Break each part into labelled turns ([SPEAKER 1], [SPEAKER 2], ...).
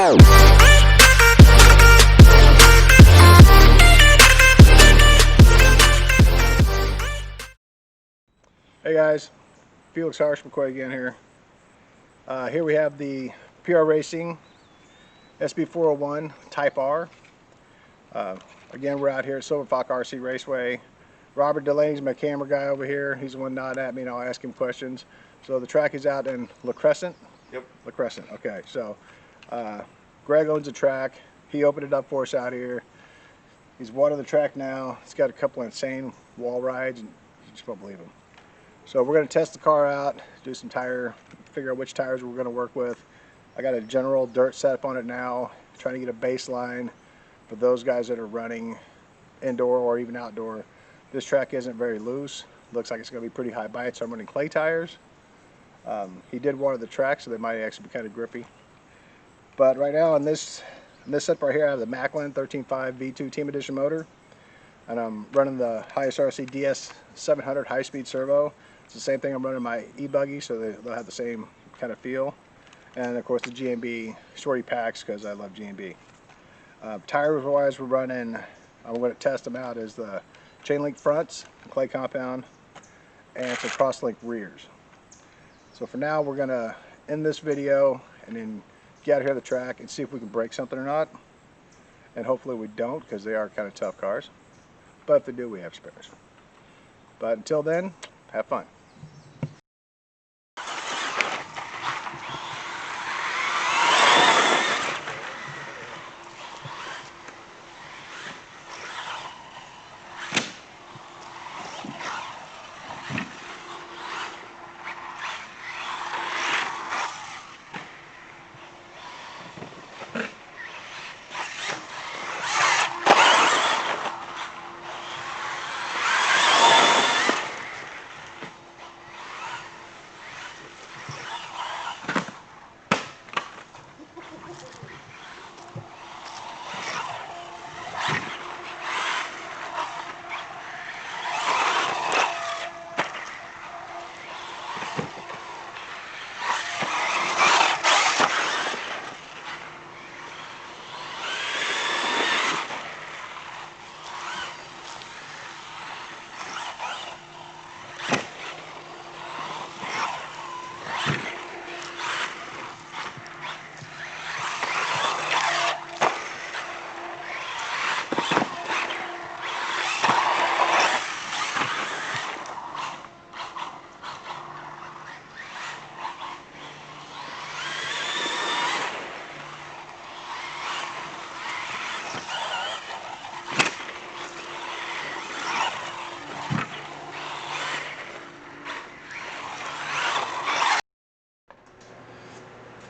[SPEAKER 1] Hey guys, Felix Harsh McCoy again here. Here we have the PR Racing SB401 Type R. Again, we're out here at Silver Fox RC Raceway. Robert Delaney's my camera guy over here. He's the one nodding at me and I'll ask him questions. So the track is out in Crescent?
[SPEAKER 2] Yep.
[SPEAKER 1] Crescent, okay. So Greg owns the track. He opened it up for us out here. He's watered the track now. It's got a couple of insane wall rides and you just won't believe them. So we're going to test the car out, do some figure out which tires we're going to work with. I got a general dirt setup on it now, trying to get a baseline for those guys that are running indoor or even outdoor. This track isn't very loose. Looks like it's going to be pretty high bite, so I'm running clay tires. He did water the track, so they might actually be kind of grippy. But right now on this setup right here, I have the Macklin 13.5 V2 Team Edition motor. And I'm running the Highest RC DS 700 high-speed servo. It's the same thing I'm running my e-buggy, so they'll have the same kind of feel. And of course the GMB shorty packs, because I love GMB. Tires-wise, we're running, I'm going to test them out, is the chain link fronts, clay compound, and some cross-link rears. So for now, we're going to end this video and then get out here to the track and see if we can break something or not. And hopefully we don't, because they are kind of tough cars. But if they do, we have spares. But until then, have fun.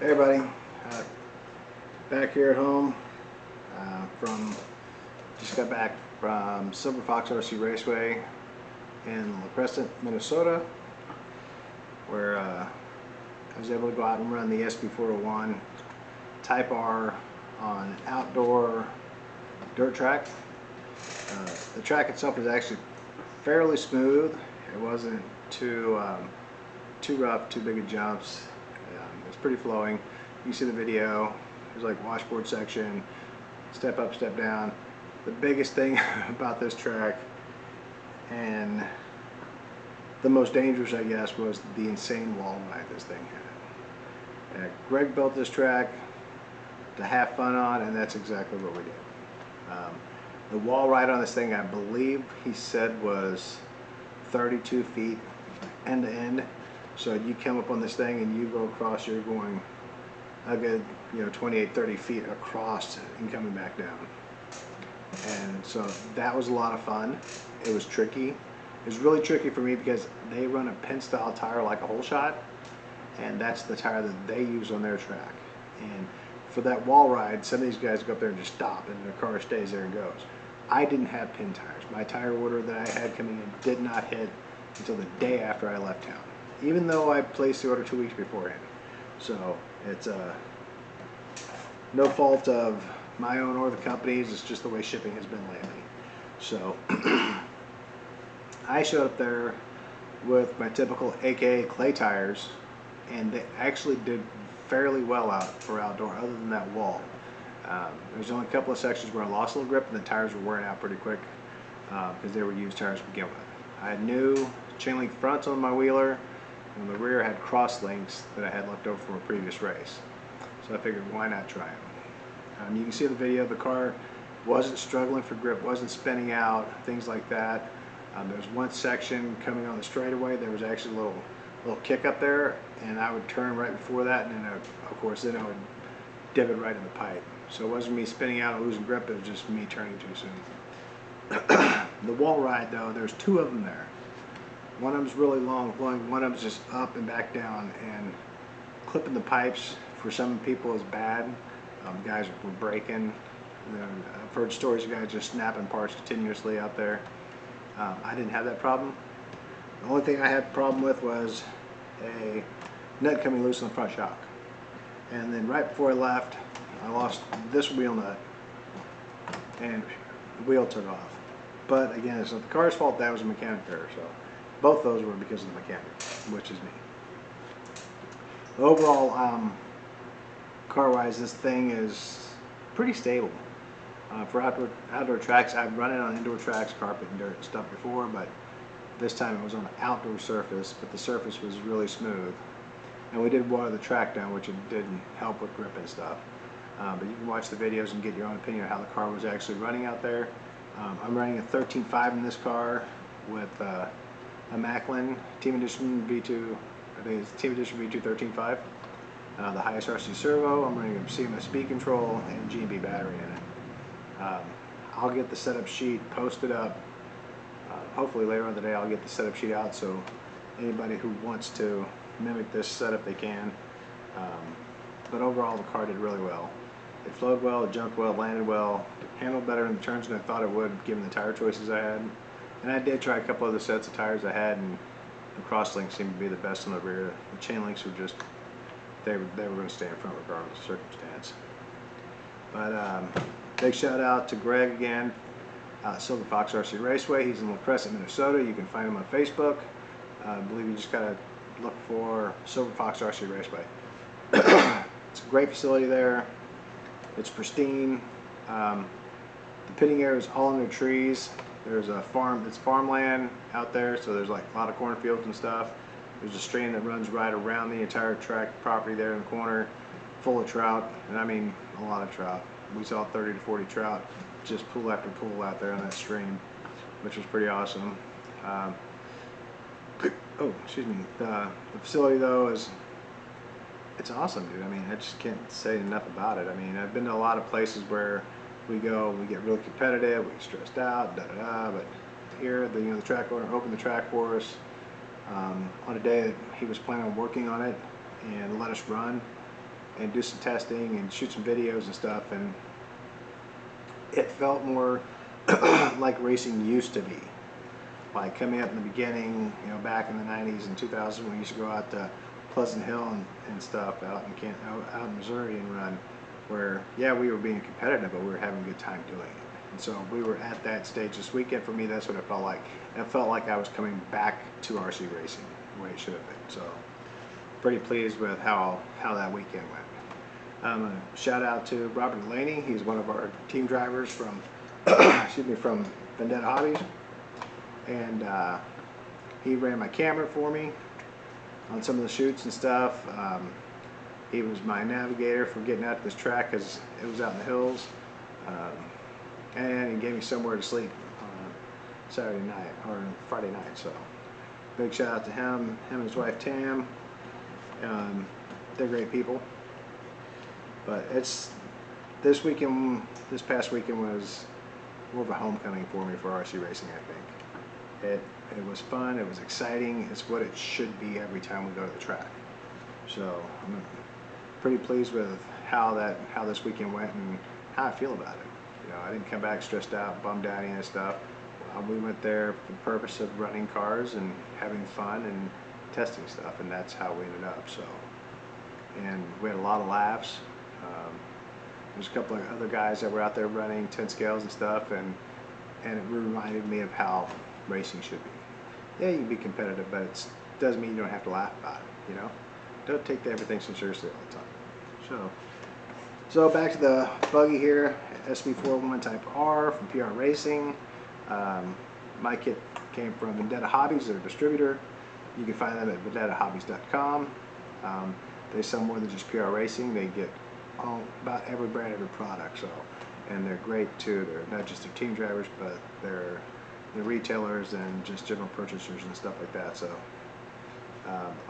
[SPEAKER 1] Hey everybody, back here at home just got back from Silver Fox RC Raceway in Crescent, Minnesota, where I was able to go out and run the SB401 Type R on an outdoor dirt track. The track itself is actually fairly smooth. It wasn't too rough, too big of jumps. It's pretty flowing. You see the video. There's like washboard section, step up, step down. The biggest thing about this track, and the most dangerous, I guess, was the insane wall ride this thing had. Greg built this track to have fun on, and that's exactly what we did. The wall ride on this thing, I believe he said, was 32 feet end to end. So you come up on this thing and you go across, you're going a good 28-30 feet across and coming back down. And so that was a lot of fun. It was tricky. It was really tricky for me because they run a pin style tire like a hole shot, and that's the tire that they use on their track. And for that wall ride, some of these guys go up there and just stop and their car stays there and goes. I didn't have pin tires. My tire order that I had coming in did not hit until the day after I left town, even though I placed the order 2 weeks beforehand. So it's no fault of my own or the company's, it's just the way shipping has been lately. So I showed up there with my typical AKA clay tires, and they actually did fairly well out for outdoor, other than that wall. There's only a couple of sections where I lost a little grip and the tires were wearing out pretty quick because they were used tires to begin with. I had new chain link fronts on my wheeler, and the rear had cross links that I had left over from a previous race. So I figured, why not try them? You can see the video, the car wasn't struggling for grip, wasn't spinning out, things like that. There's one section coming on the straightaway, there was actually a little kick up there, and I would turn right before that, and then of course then I would divot right in the pipe. So it wasn't me spinning out or losing grip, it was just me turning too soon. The wall ride though, there's two of them there. One of them's really long flowing, one of them's just up and back down, and clipping the pipes for some people is bad. Guys were breaking. I've heard stories of guys just snapping parts continuously out there. I didn't have that problem. The only thing I had a problem with was a nut coming loose on the front shock. And then right before I left, I lost this wheel nut and the wheel took off. But again, it's not the car's fault, that was a mechanic error. So both those were because of the mechanic, which is me. Overall, car-wise, this thing is pretty stable. For outdoor tracks, I've run it on indoor tracks, carpet and dirt and stuff before, but this time it was on an outdoor surface, but the surface was really smooth. And we did water the track down, which it didn't help with grip and stuff. But you can watch the videos and get your own opinion of how the car was actually running out there. I'm running a 13.5 in this car with a Macklin Team Edition V2, I think it's Team Edition V2 13.5. The highest RC servo. I'm running a CMS speed control and G&B battery in it. I'll get the setup sheet posted up. Hopefully later on in the day I'll get the setup sheet out, so anybody who wants to mimic this setup, they can. But overall the car did really well. It flowed well, it jumped well, landed well, handled better in the turns than I thought it would given the tire choices I had. And I did try a couple other sets of tires I had, and the cross links seemed to be the best on the rear. The chain links were just, they were going to stay in front regardless of circumstance. But big shout out to Greg again, Silver Fox RC Raceway. He's in Crescent, Minnesota. You can find him on Facebook. I believe you just gotta look for Silver Fox RC Raceway. It's a great facility there. It's pristine. The pitting area is all under trees. There's a farm, it's farmland out there, so there's like a lot of cornfields and stuff. There's a stream that runs right around the entire track property there in the corner, full of trout, and I mean a lot of trout. We saw 30 to 40 trout, just pool after pool out there on that stream, which was pretty awesome. Oh, excuse me. The facility though it's awesome, dude. I mean, I just can't say enough about it. I mean, I've been to a lot of places where we go, we get really competitive, we get stressed out, but here, the track owner opened the track for us on a day that he was planning on working on it, and let us run and do some testing and shoot some videos and stuff, and it felt more like racing used to be. Like coming up in the beginning, back in the 90s and 2000s when we used to go out to Pleasant Hill and stuff out in Missouri and run, where yeah, we were being competitive, but we were having a good time doing it. And so we were at that stage this weekend. For me, that's what it felt like. And it felt like I was coming back to RC racing the way it should have been. So pretty pleased with how that weekend went. Shout out to Robert Delaney. He's one of our team drivers from excuse me, from Vendetta Hobbies, and he ran my camera for me on some of the shoots and stuff. He was my navigator for getting out to this track because it was out in the hills, and he gave me somewhere to sleep on Saturday night or Friday night. So big shout out to him and his wife Tam. They're great people. But this past weekend was more of a homecoming for me for RC racing, I think. It was fun, it was exciting, it's what it should be every time we go to the track. So I'm pretty pleased with how this weekend went and how I feel about it. I didn't come back stressed out, bummed out, any of that stuff. We went there for the purpose of running cars and having fun and testing stuff, and that's how we ended up. So, and we had a lot of laughs. There's a couple of other guys that were out there running 10 scales and stuff, and it reminded me of how racing should be. Yeah, you can be competitive, but it doesn't mean you don't have to laugh about it, Don't take everything so seriously all the time. So back to the Buggy here, SB401 Type R from PR Racing. My kit came from Vendetta Hobbies, their distributor. You can find them at vendettahobbies.com. They sell more than just PR Racing. They get about every brand, every product. And they're great too. They're not just their team drivers, but they're retailers and just general purchasers and stuff like that. So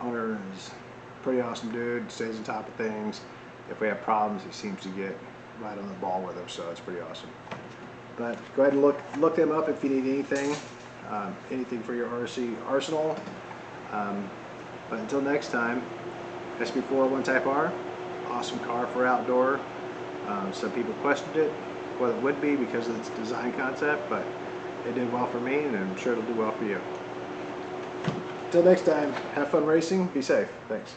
[SPEAKER 1] owner is a pretty awesome dude. Stays on top of things. If we have problems, he seems to get right on the ball with them. So it's pretty awesome. But go ahead and look them up if you need anything for your RC arsenal. But until next time, SB401 Type R, awesome car for outdoor. Some people questioned it, what it would be because of its design concept, but it did well for me, and I'm sure it'll do well for you. Until next time, have fun racing, be safe. Thanks.